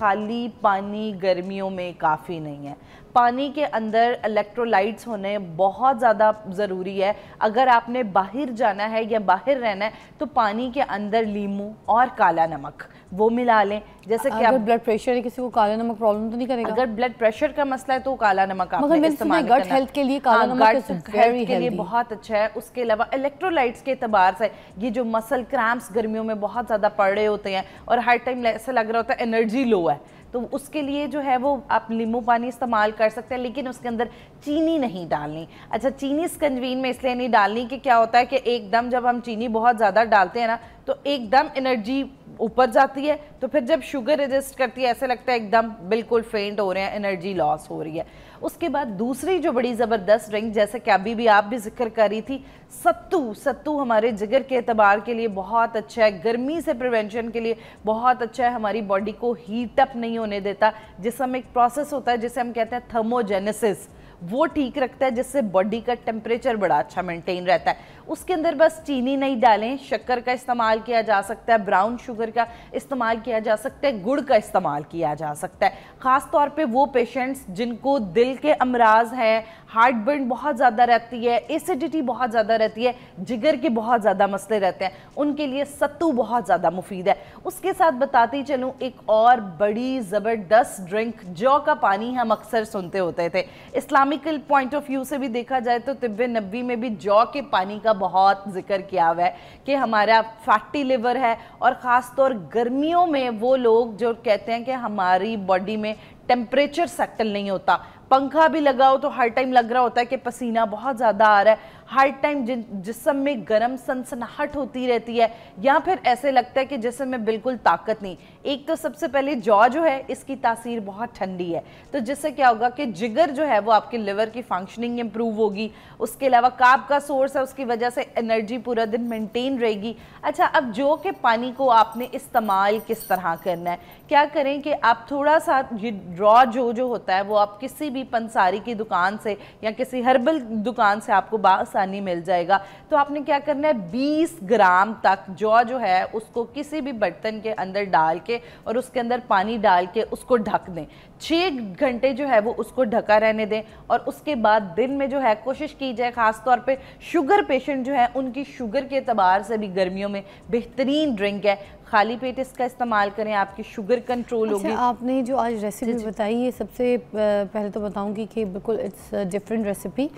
खाली पानी गर्मियों में काफ़ी नहीं है। पानी के अंदर इलेक्ट्रोलाइट्स होने बहुत ज़्यादा ज़रूरी है। अगर आपने बाहर जाना है या बाहर रहना है तो पानी के अंदर नींबू और काला नमक वो मिला लें। जैसे कि अगर ब्लड प्रेशर है किसी को काला नमक प्रॉब्लम तो नहीं करेगा? अगर ब्लड प्रेशर का मसला है तो काला नमक आपने इस्तेमाल करना। गट हेल्थ के लिए काला नमक हेल्थ के लिए बहुत अच्छा है। उसके अलावा इलेक्ट्रोलाइट्स के एतबार से ये जो मसल क्रैम्प्स गर्मियों में बहुत ज़्यादा पड़ रहे होते हैं और हर टाइम ऐसा लग रहा होता है एनर्जी लो है, तो उसके लिए जो है वो आप नींबू पानी इस्तेमाल कर सकते हैं, लेकिन उसके अंदर चीनी नहीं डालनी। अच्छा, चीनी स्कंजवीन में इसलिए नहीं डालनी कि क्या होता है कि एकदम जब हम चीनी बहुत ज़्यादा डालते हैं ना तो एकदम एनर्जी ऊपर जाती है, तो फिर जब शुगर रेजिस्ट करती है ऐसे लगता है एकदम बिल्कुल फेंट हो रहे हैं, एनर्जी लॉस हो रही है। उसके बाद दूसरी जो बड़ी ज़बरदस्त ड्रिंक, जैसे कि अभी भी आप भी जिक्र कर रही थी, सत्तू। सत्तू हमारे जिगर के एतबार के लिए बहुत अच्छा है, गर्मी से प्रिवेंशन के लिए बहुत अच्छा है, हमारी बॉडी को हीट अप नहीं होने देता। जिसमें एक प्रोसेस होता है जिसे हम कहते हैं थर्मोजेनेसिस, वो ठीक रखता है, जिससे बॉडी का टेम्परेचर बड़ा अच्छा मेंटेन रहता है। उसके अंदर बस चीनी नहीं डालें, शक्कर का इस्तेमाल किया जा सकता है, ब्राउन शुगर का इस्तेमाल किया जा सकता है, गुड़ का इस्तेमाल किया जा सकता है। ख़ास तौर पे वो पेशेंट्स जिनको दिल के अमराज हैं, हार्ट बर्न बहुत ज़्यादा रहती है, एसिडिटी बहुत ज़्यादा रहती है, जिगर के बहुत ज़्यादा मसले रहते हैं, उनके लिए सत्तू बहुत ज़्यादा मुफीद है। उसके साथ बताती चलूँ एक और बड़ी ज़बरदस्त ड्रिंक, जौ का पानी हम अक्सर सुनते होते थे। इस्लामिकल पॉइंट ऑफ व्यू से भी देखा जाए तो तिब्बे नबी में भी जौ के पानी का बहुत जिक्र किया हुआ है कि हमारा फैटी लिवर है, और ख़ास तौर गर्मियों में वो लोग जो कहते हैं कि हमारी बॉडी में टेम्परेचर सेटल नहीं होता, पंखा भी लगाओ तो हर टाइम लग रहा होता है कि पसीना बहुत ज़्यादा आ रहा है, हर टाइम जिस्म में गर्म सनसनाहट होती रहती है, या फिर ऐसे लगता है कि जिस्म में बिल्कुल ताकत नहीं। एक तो सबसे पहले जौ जो है इसकी तासीर बहुत ठंडी है, तो जिससे क्या होगा कि जिगर जो है वो आपके लिवर की फंक्शनिंग इंप्रूव होगी। उसके अलावा कार्ब का सोर्स है, उसकी वजह से एनर्जी पूरा दिन मेंटेन रहेगी। अच्छा, अब जौ के पानी को आपने इस्तेमाल किस तरह करना है? क्या करें कि आप थोड़ा सा ये रॉ जो होता है वो आप किसी भी पंसारी की दुकान से या किसी हर्बल दुकान से आपको बासानी मिल जाएगा। तो आपने क्या करना है, 20 ग्राम तक जौ जो है उसको किसी भी बर्तन के अंदर डाल के और उसके अंदर पानी डाल के उसको ढक दें। 6 घंटे जो है वो उसको ढका रहने दें, और उसके बाद दिन में जो है कोशिश की जाए, ख़ास तौर पे शुगर पेशेंट जो है उनकी शुगर के एतबार से भी गर्मियों में बेहतरीन ड्रिंक है, खाली पेट इसका इस्तेमाल करें, आपकी शुगर कंट्रोल होगी। आपने जो आज रेसिपी बताई, ये सबसे पहले तो बताऊंगी कि बिल्कुल इट्स डिफरेंट रेसिपी,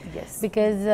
बिकॉज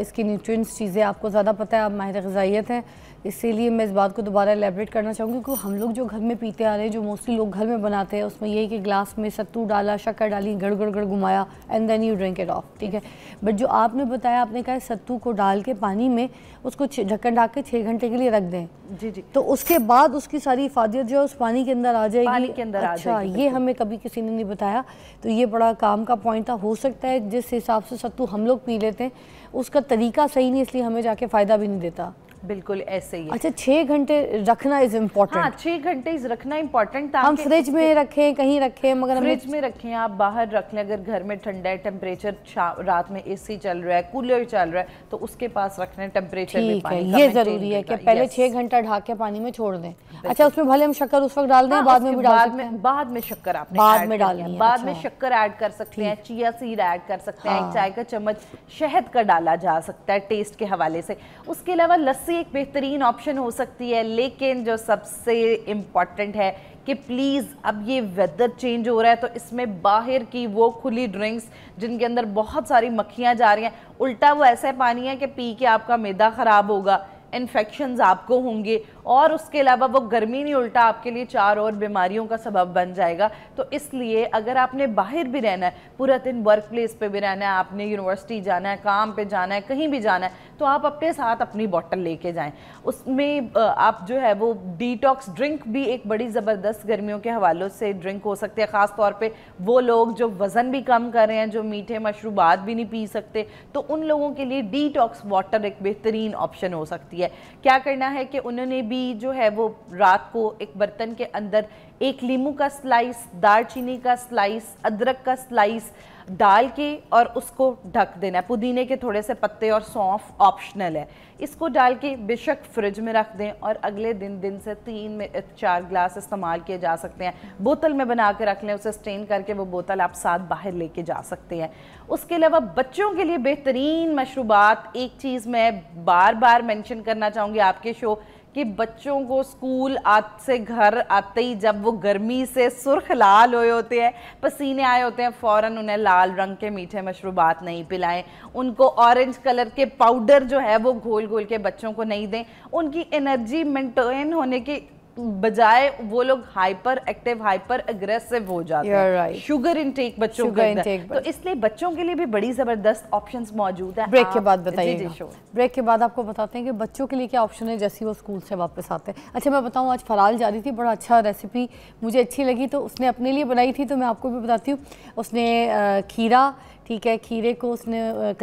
इसकी न्यूट्रिएंट्स चीज़ें आपको ज़्यादा पता है, आप माहिर ग़िज़ाइयत हैं, इसीलिए मैं इस बात को दोबारा एलेबरेट करना चाहूँगी। क्योंकि हम लोग जो घर में पीते आ रहे हैं, जो मोस्टली लोग घर में बनाते हैं, उसमें यही कि ग्लास में सत्तू डाला, शक्कर डाली, गड़ घुमाया and then you drink it off, ठीक है। बट जो आपने बताया, आपने कहा सत्तू को डाल के पानी में उसको ढक्कन ढाक के 6 घंटे के लिए रख दें। जी जी। तो उसके बाद उसकी सारी इफादियत जो है उस पानी के अंदर आ जाएगी, पानी के अंदर आ जाएगी। ये हमें कभी किसी ने नहीं बताया, तो ये बड़ा काम का पॉइंट था। हो सकता है जिस हिसाब से सत्तू हम लोग पी लेते हैं उसका तरीका सही नहीं, इसलिए हमें जाके फ़ायदा भी नहीं देता। बिल्कुल ऐसे ही। अच्छा, 6 घंटे रखना इज इम्पोर्टेंट। हाँ, 6 घंटे रखना इम्पोर्टेंट। हम फ्रिज में रखें, कहीं रखें, मगर फ्रिज में रखें, आप बाहर रख लें। अगर घर में ठंडा है, टेम्परेचर रात में एसी चल रहा है, कूलर चल रहा है, तो उसके पास रखने टेम्परेचर में पानी का ये जरूरी है कि पहले 6 घंटा ढक के पानी में छोड़ दें। अच्छा, उसमें भले हम शक्कर उस वक्त डाल दें, बाद में भी डाल सकते हैं। बाद में शक्कर आपने बाद में डालनी है, बाद में शक्कर ऐड कर सकते हैं, चिया सीड ऐड कर सकते हैं, 1 चाय का चम्मच शहद का डाला जा सकता है टेस्ट के हवाले से। उसके अलावा लस्सी एक बेहतरीन ऑप्शन हो सकती है, लेकिन जो सबसे इम्पॉर्टेंट है कि प्लीज़ अब ये वेदर चेंज हो रहा है, तो इसमें बाहर की वो खुली ड्रिंक्स जिनके अंदर बहुत सारी मक्खियाँ जा रही हैं, उल्टा वो ऐसा पानी है कि पी के आपका मैदा ख़राब होगा, इन्फेक्शंस आपको होंगे, और उसके अलावा वो गर्मी नहीं, उल्टा आपके लिए 4 और बीमारियों का सबब बन जाएगा। तो इसलिए अगर आपने बाहर भी रहना है, पूरा दिन वर्क प्लेस पे भी रहना है, आपने यूनिवर्सिटी जाना है, काम पे जाना है, कहीं भी जाना है, तो आप अपने साथ अपनी बॉटल लेके जाएं। उसमें आप जो है वो डिटॉक्स ड्रिंक भी एक बड़ी ज़बरदस्त गर्मियों के हवालों से ड्रिंक हो सकती है। ख़ास तौर पे वो लोग जो वज़न भी कम कर रहे हैं, जो मीठे मशरूबात भी नहीं पी सकते, तो उन लोगों के लिए डिटॉक्स वाटर एक बेहतरीन ऑप्शन हो सकती है। क्या करना है कि उन्होंने भी जो है वो रात को एक बर्तन के अंदर एक लीमू का स्लाइस, दालचीनी का स्लाइस, अदरक का स्लाइस डाल के और उसको ढक देना है। पुदीने के थोड़े से पत्ते और सौंफ ऑप्शनल है। इसको डाल के बेशक फ्रिज में रख दें और अगले दिन से 3 में 4 ग्लास इस्तेमाल किए जा सकते हैं। बोतल में बना के रख लें, उसे स्ट्रेन करके वो बोतल आप साथ बाहर लेके जा सकते हैं। उसके अलावा बच्चों के लिए बेहतरीन मशरूबात, एक चीज़ मैं बार बार मेंशन करना चाहूँगी आपके शो कि बच्चों को स्कूल से घर आते ही जब वो गर्मी से सुर्ख लाल हुए होते हैं, पसीने आए होते हैं, फ़ौरन उन्हें लाल रंग के मीठे मशरूबात नहीं पिलाएं। उनको ऑरेंज कलर के पाउडर जो है वो घोल घोल के बच्चों को नहीं दें। उनकी एनर्जी मेंटेन होने के बजाय वो लोग हाइपर एक्टिव, हाइपर अग्रेसिव हो जाते हैं। right. शुगर इनटेक बच्चों के अंदर, तो इसलिए बच्चों के लिए भी बड़ी जबरदस्त ऑप्शंस मौजूद है। ब्रेक के बाद बताइएगा। ब्रेक के बाद आपको बताते हैं कि बच्चों के लिए क्या ऑप्शन है जैसे वो स्कूल से वापस आते हैं। अच्छा मैं बताऊं, आज फराल जा रही थी, बड़ा अच्छा रेसिपी मुझे अच्छी लगी तो उसने अपने लिए बनाई थी, तो मैं आपको भी बताती हूँ। उसने खीरा, ठीक है, खीरे को उसने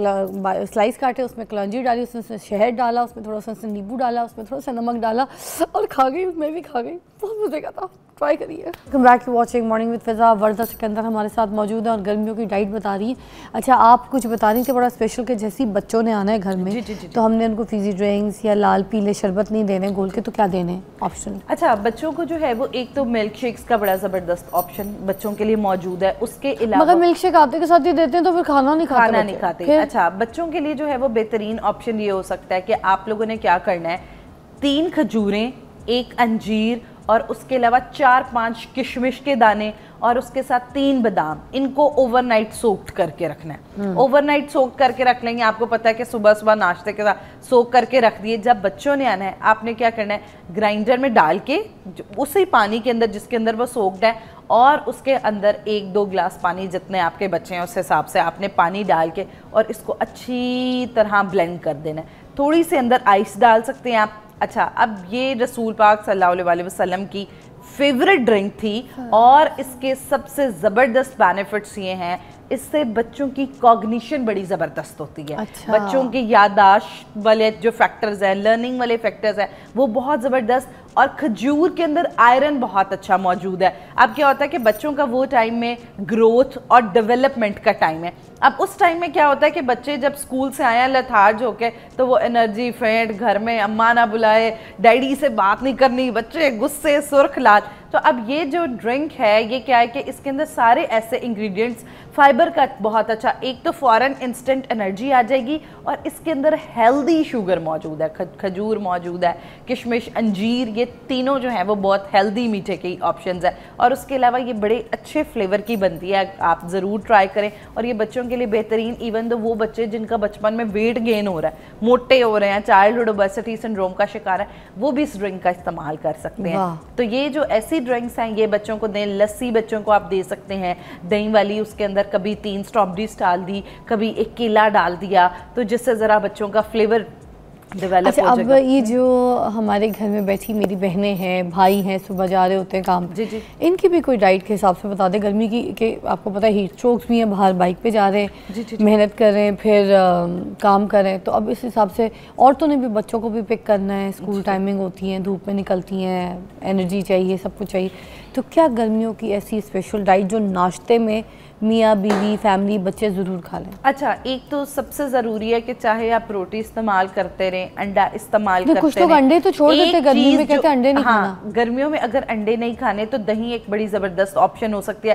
स्लाइस काटे, उसमें कलौंजी डाली, उसमें शहद डाला, उसमें थोड़ा सा नींबू डाला, उसमें थोड़ा सा नमक डाला और खा गई। मैं भी खा गई, बहुत मजे का था, ट्राई करिए। Welcome back to watching morning with Fiza. Warda Sikandar हमारे साथ मौजूद है और गर्मियों की डाइट बता रही है। अच्छा आप कुछ बता रही थी बड़ा स्पेशल कि जैसे बच्चों ने आना है घर में, जी। तो हमने उनको फिजी ड्रिंक्स या लाल पीले शरबत नहीं देने घोल के, तो क्या देने ऑप्शन? अच्छा बच्चों को जो है वो एक तो मिल्क शेक्स का बड़ा ज़बरदस्त ऑप्शन बच्चों के लिए मौजूद है। उसके अलावा मगर मिल्क शेक आते के साथ ही देते हैं तो फिर खाना नहीं खाते। अच्छा बच्चों के लिए जो है वो बेहतरीन ऑप्शन ये हो सकता है कि आप लोगों ने क्या करना है, 3 खजूरें, 1 अंजीर और उसके अलावा 4-5 किशमिश के दाने और उसके साथ 3 बादाम, इनको ओवरनाइट सोक्ड करके रखना है। ओवरनाइट सोक करके रख लेंगे, आपको पता है कि सुबह सुबह नाश्ते के साथ सोक करके रख दिए। जब बच्चों ने आना है आपने क्या करना है, ग्राइंडर में डाल के उसी पानी के अंदर जिसके अंदर वो सोक्ड है और उसके अंदर 1-2 ग्लास पानी, जितने आपके बच्चे हैं उस हिसाब से आपने पानी डाल के और इसको अच्छी तरह ब्लेंड कर देना है। थोड़ी सी अंदर आइस डाल सकते हैं आप। अच्छा अब ये रसूल पाक सल्लल्लाहु अलैहि वसल्लम की फेवरेट ड्रिंक थी और इसके सबसे ज़बरदस्त बेनिफिट्स ये हैं, इससे बच्चों की कॉग्निशन बड़ी ज़बरदस्त होती है। अच्छा। बच्चों की याददाश्त वाले जो फैक्टर्स हैं, लर्निंग वाले फैक्टर्स हैं, वो बहुत ज़बरदस्त। और खजूर के अंदर आयरन बहुत अच्छा मौजूद है। अब क्या होता है कि बच्चों का वो टाइम में ग्रोथ और डेवलपमेंट का टाइम है। अब उस टाइम में क्या होता है कि बच्चे जब स्कूल से आए लथार्ज होके, तो वो एनर्जी फेंट, घर में अम्मा ना बुलाए, डैडी से बात नहीं करनी, बच्चे गुस्से सुर्ख लाल। तो अब ये जो ड्रिंक है ये क्या है कि इसके अंदर सारे ऐसे इंग्रेडिएंट्स, फाइबर का बहुत अच्छा, एक तो फ़ौरन इंस्टेंट एनर्जी आ जाएगी और इसके अंदर हेल्दी शुगर मौजूद है, खजूर मौजूद है, किशमिश, अंजीर, ये तीनों जो हैं वो बहुत हेल्दी मीठे के ऑप्शंस है। और उसके अलावा ये बड़े अच्छे फ्लेवर की बनती है, आप ज़रूर ट्राई करें। और ये बच्चों के लिए बेहतरीन, इवन तो वो बच्चे जिनका बचपन में वेट गेन हो रहा है, मोटे हो रहे हैं, चाइल्डहुड ओबेसिटी सिंड्रोम का शिकार है, वो भी इस ड्रिंक का इस्तेमाल कर सकते हैं। तो ये जो ऐसी ड्रिंक्स हैं ये बच्चों को दें। लस्सी बच्चों को आप दे सकते हैं दही वाली, उसके अंदर कभी 3 स्ट्रॉबेरीज डाल दी, कभी 1 केला डाल दिया, तो जिससे ज़रा बच्चों का फ्लेवर डेवलप हो जाएगा। अब ये जो हमारे घर में बैठी मेरी बहनें हैं, भाई हैं, सुबह जा रहे होते हैं काम, जी, इनकी भी कोई डाइट के हिसाब से बता दें। गर्मी की कि आपको पता है हीट स्ट्रोक्स भी हैं, बाहर बाइक पे जा रहे हैं, मेहनत कर रहे हैं, फिर काम कर रहे हैं, तो अब इस हिसाब से औरतों ने भी बच्चों को भी पिक करना है, स्कूल टाइमिंग होती है, धूप में निकलती हैं, एनर्जी चाहिए, सब कुछ चाहिए। तो क्या गर्मियों की ऐसी स्पेशल डाइट जो नाश्ते में मियाँ बीवी फैमिली बच्चे ज़रूर खा लें? अच्छा एक तो सबसे ज़रूरी है कि चाहे आप रोटी इस्तेमाल करते रहें, अंडा इस्तेमाल करते रहें, कुछ लोग अंडे तो छोड़ देते हैं गर्मी में, कहते हैं अंडे नहीं खाना। गर्मियों में अगर अंडे नहीं खाने तो दही एक बड़ी ज़बरदस्त ऑप्शन हो सकती है।